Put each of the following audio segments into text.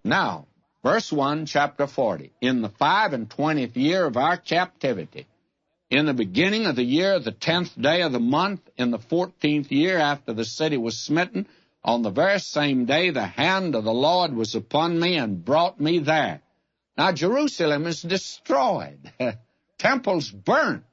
Now, verse 1, chapter 40. In the 25th year of our captivity, in the beginning of the year, the 10th day of the month, in the 14th year after the city was smitten, on the very same day the hand of the Lord was upon me and brought me there. Now, Jerusalem is destroyed. Temple's burnt.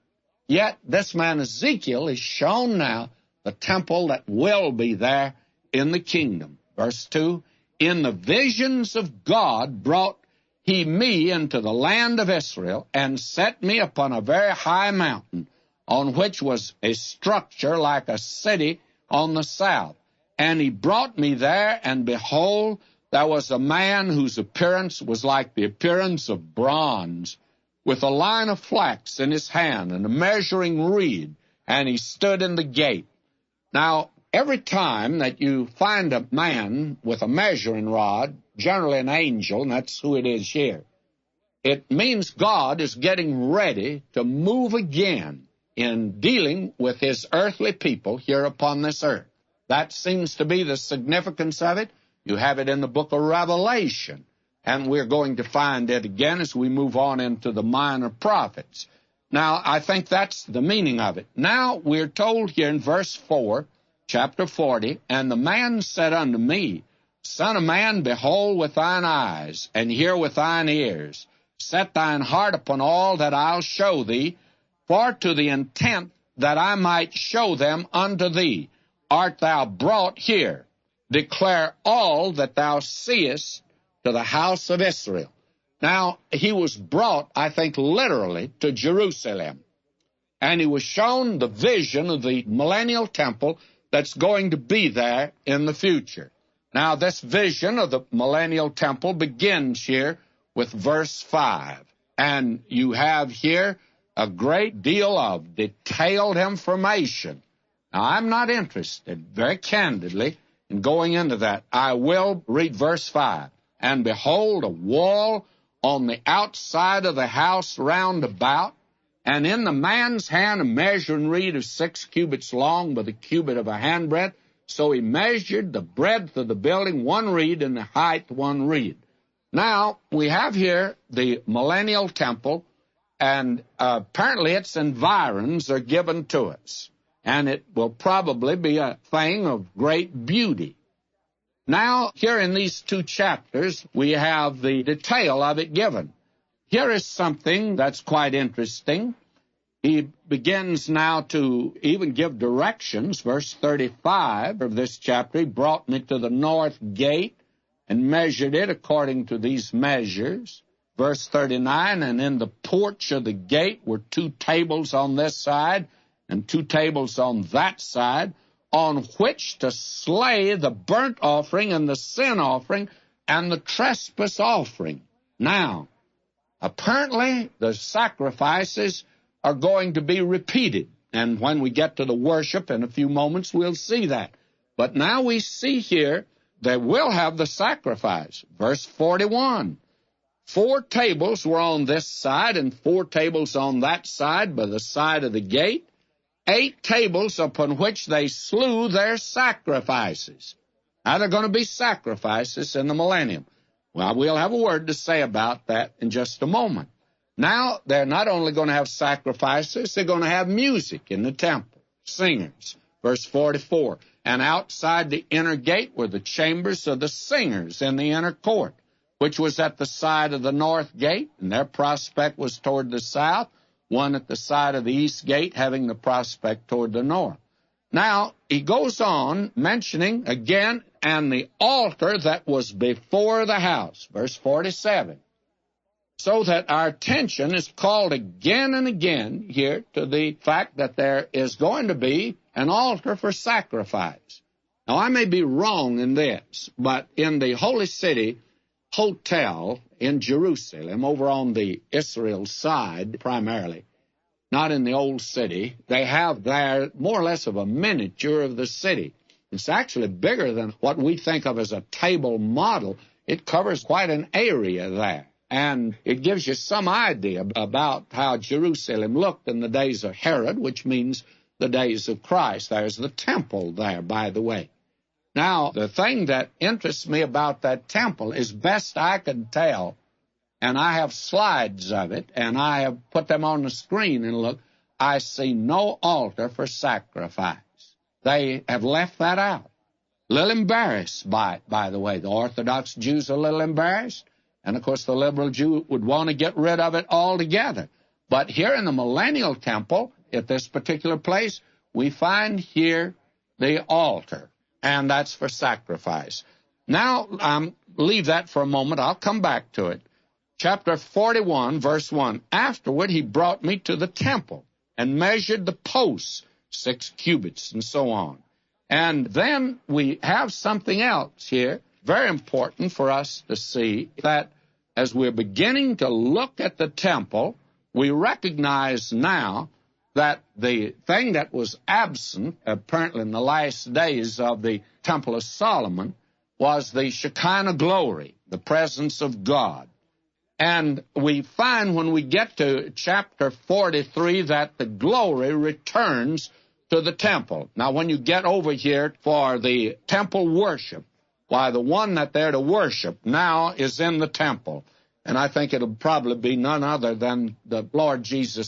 Yet this man Ezekiel is shown now the temple that will be there in the kingdom. Verse 2, in the visions of God brought he me into the land of Israel, and set me upon a very high mountain, on which was a structure like a city on the south. And he brought me there, and behold, there was a man whose appearance was like the appearance of bronze, with a line of flax in his hand, and a measuring reed, and he stood in the gate. Now, every time that you find a man with a measuring rod, generally an angel, and that's who it is here, it means God is getting ready to move again in dealing with his earthly people here upon this earth. That seems to be the significance of it. You have it in the book of Revelation, and we're going to find it again as we move on into the minor prophets. Now, I think that's the meaning of it. Now, we're told here in verse 4, chapter 40, and the man said unto me, Son of man, behold with thine eyes, and hear with thine ears. Set thine heart upon all that I'll show thee, for to the intent that I might show them unto thee art thou brought here. Declare all that thou seest to the house of Israel. Now, he was brought, I think, literally to Jerusalem, and he was shown the vision of the millennial temple that's going to be there in the future. Now, this vision of the millennial temple begins here with verse 5, and you have here a great deal of detailed information. Now, I'm not interested, very candidly, in going into that. I will read verse 5. And behold, a wall on the outside of the house round about, and in the man's hand a measuring reed of 6 cubits long by the cubit of a handbreadth. So he measured the breadth of the building 1 reed, and the height 1 reed. Now, we have here the millennial temple, and apparently its environs are given to us, and it will probably be a thing of great beauty. Now, here in these 2 chapters, we have the detail of it given. Here is something that's quite interesting. He begins now to even give directions. Verse 35 of this chapter, he brought me to the north gate and measured it according to these measures. Verse 39, and in the porch of the gate were 2 tables on this side and 2 tables on that side, on which to slay the burnt offering and the sin offering and the trespass offering. Now, apparently the sacrifices are going to be repeated, and when we get to the worship in a few moments, we'll see that. But now we see here they will have the sacrifice. Verse 41, 4 tables were on this side and 4 tables on that side by the side of the gate, 8 tables upon which they slew their sacrifices. Now, there are going to be sacrifices in the millennium. Well, we'll have a word to say about that in just a moment. Now, they're not only going to have sacrifices, they're going to have music in the temple, singers. Verse 44, and outside the inner gate were the chambers of the singers in the inner court, which was at the side of the north gate, and their prospect was toward the south, one at the side of the east gate having the prospect toward the north. Now, he goes on mentioning again, and the altar that was before the house, verse 47. So that our attention is called again and again here to the fact that there is going to be an altar for sacrifice. Now, I may be wrong in this, but in the Holy City Hotel in Jerusalem, over on the Israel side primarily, not in the old city, they have there more or less of a miniature of the city. It's actually bigger than what we think of as a table model. It covers quite an area there. And it gives you some idea about how Jerusalem looked in the days of Herod, which means the days of Christ. There's the temple there, by the way. Now, the thing that interests me about that temple is, best I can tell, and I have slides of it, and I have put them on the screen and look, I see no altar for sacrifice. They have left that out. A little embarrassed by it, by the way. The Orthodox Jews are a little embarrassed, and of course the liberal Jew would want to get rid of it altogether. But here in the Millennial Temple, at this particular place, we find here the altar, and that's for sacrifice. Now, leave that for a moment. I'll come back to it. Chapter 41, verse 1. Afterward, he brought me to the temple and measured the posts, 6 cubits, and so on. And then we have something else here, very important for us to see, that as we're beginning to look at the temple, we recognize now that the thing that was absent, apparently in the last days of the Temple of Solomon, was the Shekinah glory, the presence of God. And we find when we get to chapter 43 that the glory returns to the temple. Now, when you get over here for the temple worship, why, the one that they're to worship now is in the temple. And I think it'll probably be none other than the Lord Jesus